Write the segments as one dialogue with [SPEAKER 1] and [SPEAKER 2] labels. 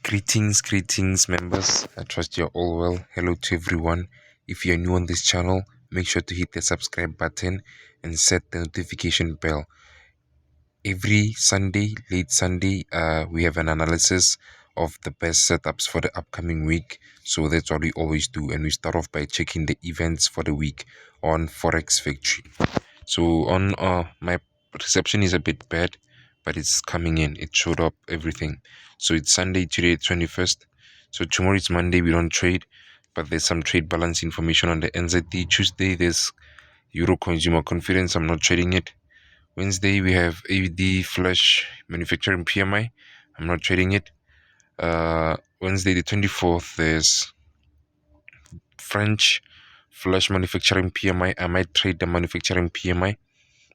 [SPEAKER 1] Greetings, members. I trust you're all well. Hello to everyone. If you're new on this channel, make sure to hit the subscribe button and set the notification bell. Every Sunday, late Sunday, we have an analysis of the best setups for the upcoming week. So that's what we always do. And we start off by checking the events for the week on Forex Factory. So on my reception is a bit bad, but it's coming in. It showed up everything. So it's Sunday today, 21st. So tomorrow is Monday. We don't trade, but there's some trade balance information on the NZD. Tuesday there's Euro Consumer Confidence. I'm not trading it. Wednesday we have AUD Flash Manufacturing PMI. I'm not trading it. Wednesday the 24th there's French Flash Manufacturing PMI. I might trade the manufacturing PMI,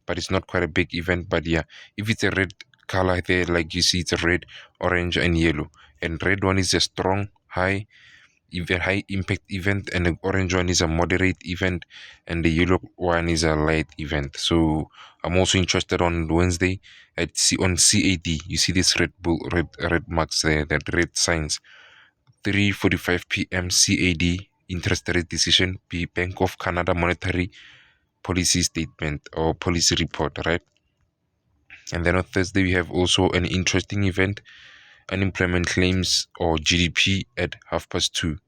[SPEAKER 1] but it's not quite a big event. But yeah, if it's a red color there, like you see, it's a red, orange, and yellow. And red one is a strong, high impact event, and the orange one is a moderate event, and the yellow one is a light event. So I'm also interested on Wednesday on CAD. You see this red marks there, that red signs. 3:45 p.m. CAD interest rate decision, Bank of Canada monetary policy statement or policy report, right? And then on Thursday we have also an interesting event, unemployment claims or GDP at 2:30.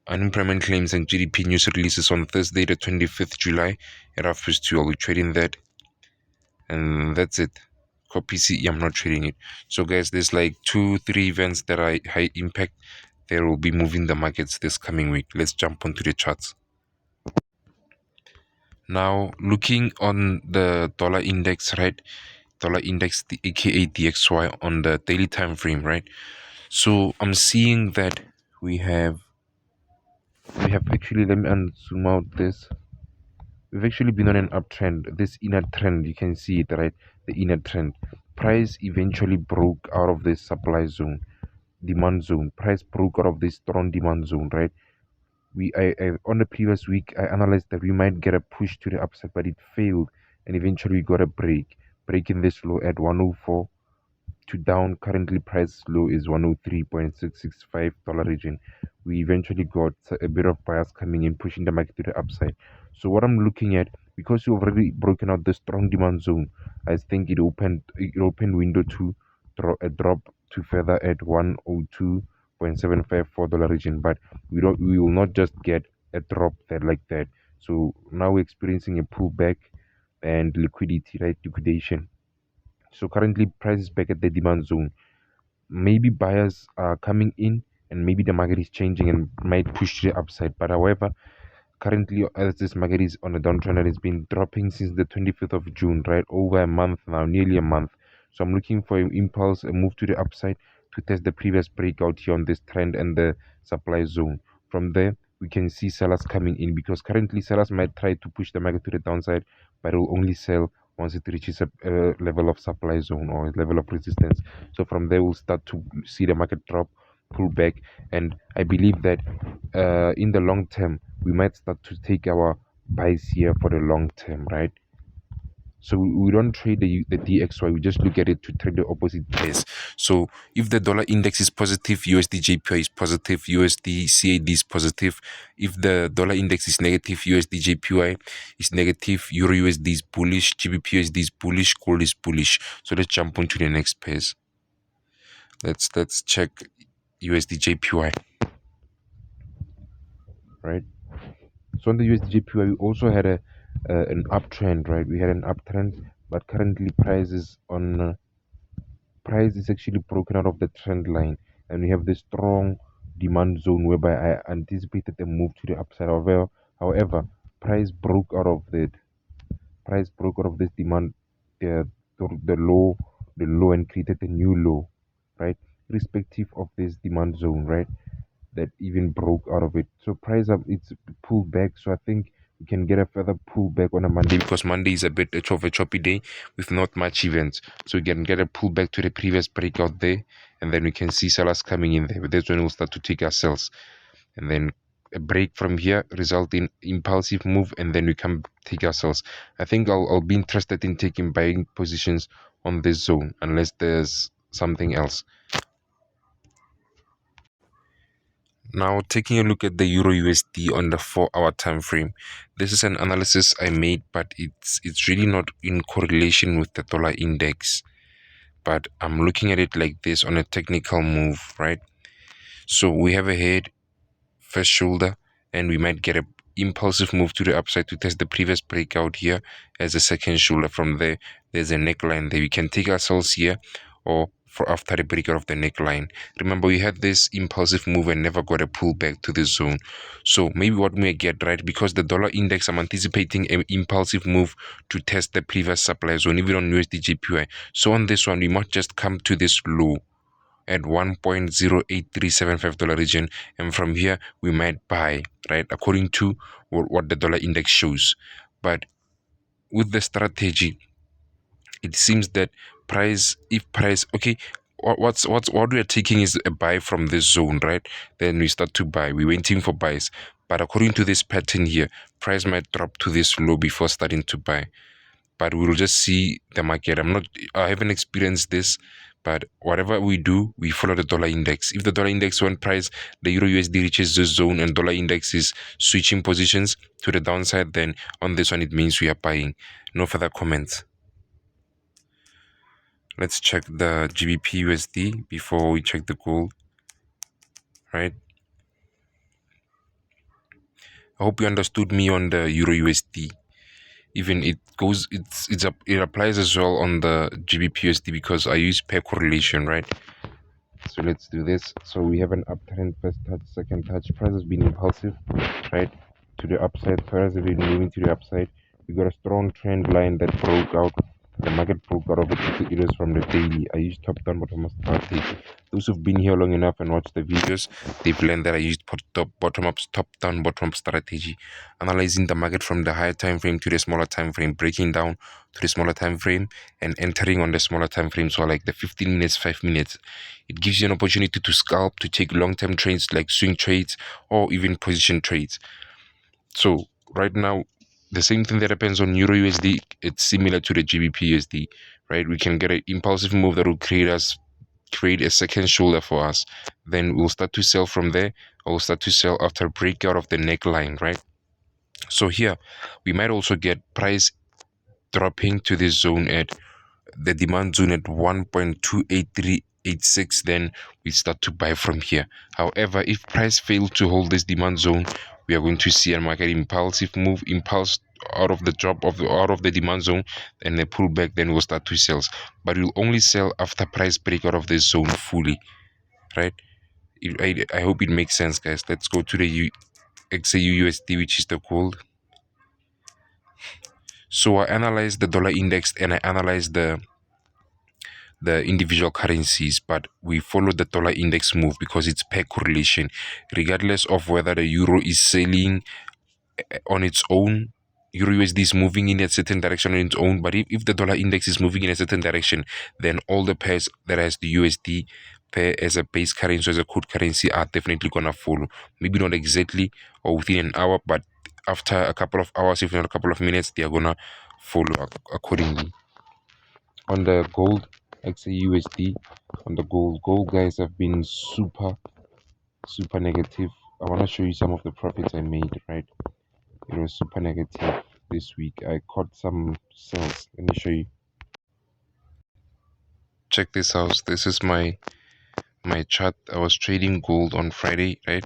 [SPEAKER 1] Unemployment claims and GDP news releases on Thursday the 25th July at 2:30. I'll be trading that, and that's it. Copy CE, I'm not trading it. So guys, there's like 2-3 events that are high impact. They will be moving the markets this coming week. Let's jump onto the charts. Now, looking on the dollar index, right? Dollar index, the aka DXY on the daily time frame, right? So I'm seeing that we have actually, let me zoom out this. We've actually been on an uptrend. This inner trend, you can see it, right? The inner trend. Price eventually broke out of this supply zone, demand zone. Price broke out of this strong demand zone, right? I on the previous week I analyzed that we might get a push to the upside, but it failed, and eventually we got a breaking this low at 104 to down. Currently price low is $103.665 region. We eventually got a bit of bias coming in, pushing the market to the upside. So what I'm looking at, because you've already broken out the strong demand zone, I think it opened window to drop to further at $102.754 region, but we will not just get a drop there like that. So now we're experiencing a pullback and liquidity, right? Liquidation. So currently price is back at the demand zone. Maybe buyers are coming in, and maybe the market is changing and might push to the upside. But however, currently as this market is on a downtrend and it's been dropping since the 25th of June, right? Over a month now, nearly a month. So I'm looking for an impulse, a move to the upside to test the previous breakout here on this trend and the supply zone. From there, we can see sellers coming in, because currently sellers might try to push the market to the downside, but it will only sell once it reaches a level of supply zone or a level of resistance. So from there, we'll start to see the market drop, pull back, and I believe that in the long term, we might start to take our buys here for the long term, right? So we don't trade the DXY, we just look at it to trade the opposite pairs. So if the dollar index is positive, USD JPY is positive, USD CAD is positive. If the dollar index is negative, USD JPY is negative, EURUSD is bullish, GBPUSD is bullish, gold is bullish. So let's jump on to the next pairs. Let's check USD JPY. Right. So on the USD JPY, we also had an uptrend, right? We had an uptrend, but currently price is actually broken out of the trend line, and we have this strong demand zone whereby I anticipated a move to the upside. However, price broke out of that. Price broke out of this demand, the low, and created a new low, right? Irrespective of this demand zone, right? That even broke out of it. So price up, it's pulled back. So I think we can get a further pullback on a Monday, because Monday is a bit of a choppy day with not much events. So we can get a pullback to the previous breakout there, and then we can see sellers coming in there. But that's when we'll start to take our sales, and then a break from here result in impulsive move, and then we can take our sales. I think I'll be interested in taking buying positions on this zone unless there's something else. Now, taking a look at the Euro USD on the 4-hour time frame, this is an analysis I made, but it's really not in correlation with the dollar index. But I'm looking at it like this on a technical move, right? So we have a head, first shoulder, and we might get a impulsive move to the upside to test the previous breakout here as a second shoulder. From there, there's a neckline there. We can take ourselves here or for after the breakout of the neckline. Remember, we had this impulsive move and never got a pullback to this zone. So maybe what we may get, right, because the dollar index, I'm anticipating an impulsive move to test the previous supply zone, even on USD GPY. So on this one, we might just come to this low at $1.08375 region, and from here we might buy, right, according to what the dollar index shows. But with the strategy, it seems that okay, what we are taking is a buy from this zone, right? Then we start to buy, we're waiting for buys, but according to this pattern here, price might drop to this low before starting to buy. But we'll just see the market. I haven't experienced this, but whatever we do, we follow the dollar index. If the dollar index when price, the Euro USD reaches this zone and dollar index is switching positions to the downside, then on this one, it means we are buying. No further comments. Let's check the GBPUSD before we check the gold, right? I hope you understood me on the Euro USD. Even it applies as well on the GBPUSD because I use pair correlation, right? So let's do this. So we have an uptrend, first touch, second touch. Price has been impulsive, right, to the upside. Price has been moving to the upside. We got a strong trend line that broke out. The market broke out of it. It is from the daily. I use top down bottom up strategy. Those who've been here long enough and watched the videos, they've learned that I used top down bottom up strategy, analyzing the market from the higher time frame to the smaller time frame, breaking down to the smaller time frame and entering on the smaller time frame. So like the 15 minutes, 5 minutes. It gives you an opportunity to scalp, to take long-term trades like swing trades or even position trades. So right now, the same thing that happens on Euro USD, it's similar to the GBP USD, right? We can get an impulsive move that will create a second shoulder for us. Then we'll start to sell from there, or we'll start to sell after breakout of the neckline, right? So here, we might also get price dropping to this zone at the demand zone at 1.28386, then we start to buy from here. However, if price fails to hold this demand zone, we are going to see a market impulsive move, impulse out of the out of the demand zone, and a pullback. Then we'll start to sell, but we'll only sell after price break out of this zone fully, right? I hope it makes sense, guys. Let's go to the XAUUSD, which is the gold. So I analyzed the dollar index and I analyzed the individual currencies, but we follow the dollar index move because it's pair correlation, regardless of whether the euro is selling on its own. Euro USD is moving in a certain direction on its own, but if the dollar index is moving in a certain direction, then all the pairs that has the USD pair as a base currency, as a code currency, are definitely gonna follow. Maybe not exactly or within an hour, but after a couple of hours, if not a couple of minutes, they are gonna follow accordingly. On the gold, XAUUSD, on the gold guys have been super negative. I want to show you some of the profits I made, right? It was super negative this week. I caught some sales. Let me show you. Check this out. This is my chart. I was trading gold on Friday, right?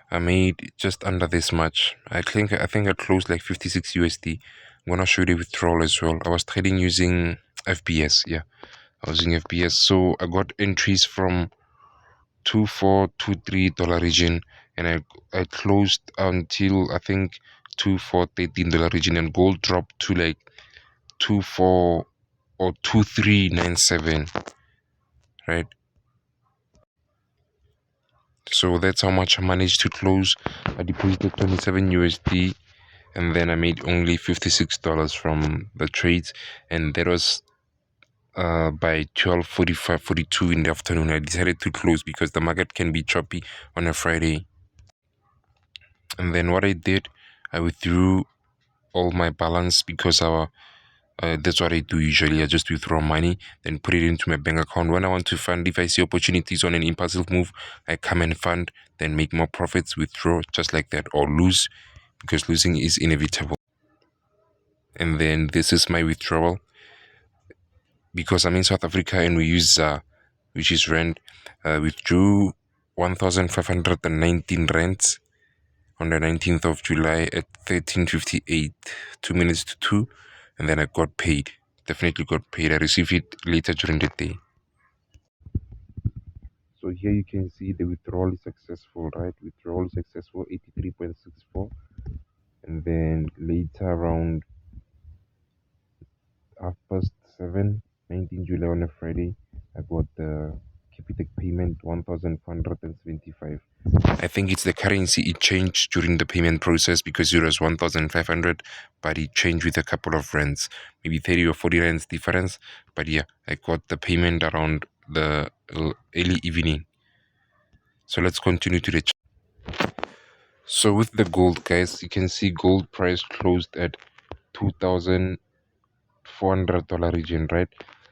[SPEAKER 1] I made just under this much. I think I closed like 56 USD. I'm gonna show you the withdrawal as well. I was trading using FBS. Yeah, I was using FBS. So I got entries from $2423 region, and I closed until I think $2413 region, and gold dropped to like 24 or 2397, right? So that's how much I managed to close. I deposited 27 USD, and then I made only $56 from the trades, and that was by 12:45, 42 in the afternoon. I decided to close because the market can be choppy on a Friday. And then what I did, I withdrew all my balance because That's what I do usually. I just withdraw money, then put it into my bank account. When I want to fund, if I see opportunities on an impulsive move, I come and fund, then make more profits, withdraw just like that, or lose because losing is inevitable. And then this is my withdrawal because I'm in South Africa and we use which is rand. Withdrew 1,519 rands on the 19th of July at 13:58, 2 minutes to 2, and then I got paid. Definitely got paid. I received it later during the day. So here you can see the withdrawal is successful, right? Withdrawal is successful, 83.64. And then later around 7:30, 19 July on a Friday, I got the Capitec payment 1,475. I think it's the currency it changed during the payment process because it was 1,500, but it changed with a couple of rands, maybe 30 or 40 rands difference. But yeah, I got the payment around the early evening. So let's continue to the So with the gold, guys, you can see gold price closed at $2,400 region, right?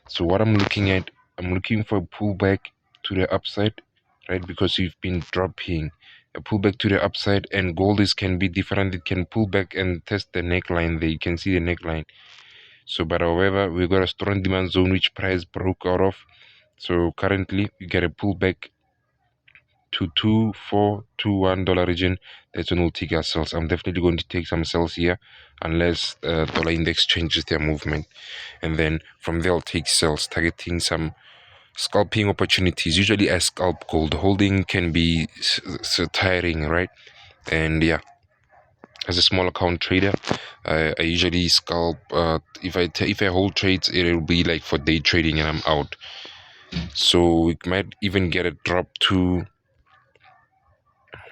[SPEAKER 1] So what I'm looking at, I'm looking for a pullback to the upside, right? Because we've been dropping a pullback to the upside, and gold is can be different. It can pull back and test the neckline there. You can see the neckline. So, but however, we got a strong demand zone which price broke out of. So currently, we get a pullback to $2,421 region. That's when we'll take our sales. I'm definitely going to take some sales here unless dollar index changes their movement, and then from there I'll take sales targeting some scalping opportunities. Usually I scalp gold. Holding can be so tiring, right? And yeah, as a small account trader, I usually scalp. If I hold trades, it'll be like for day trading and I'm out. So we might even get a drop to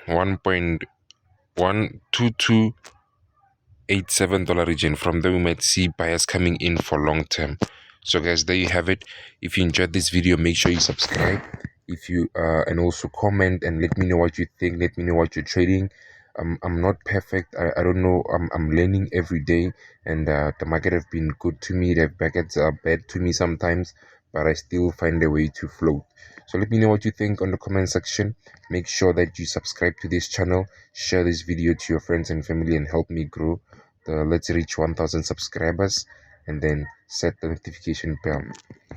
[SPEAKER 1] 1.12287 region. From there we might see buyers coming in for long term. So guys, there you have it. If you enjoyed this video, make sure you subscribe. If you and also comment and let me know what you think. Let me know what you're trading. I'm not perfect. I don't know. I'm learning every day, and the market have been good to me. The markets are bad to me sometimes, but I still find a way to float. So let me know what you think on the comment section. Make sure that you subscribe to this channel, share this video to your friends and family, and help me grow. Let's reach 1,000 subscribers, and then set the notification bell.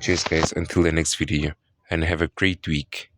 [SPEAKER 1] Cheers guys, until the next video, and have a great week.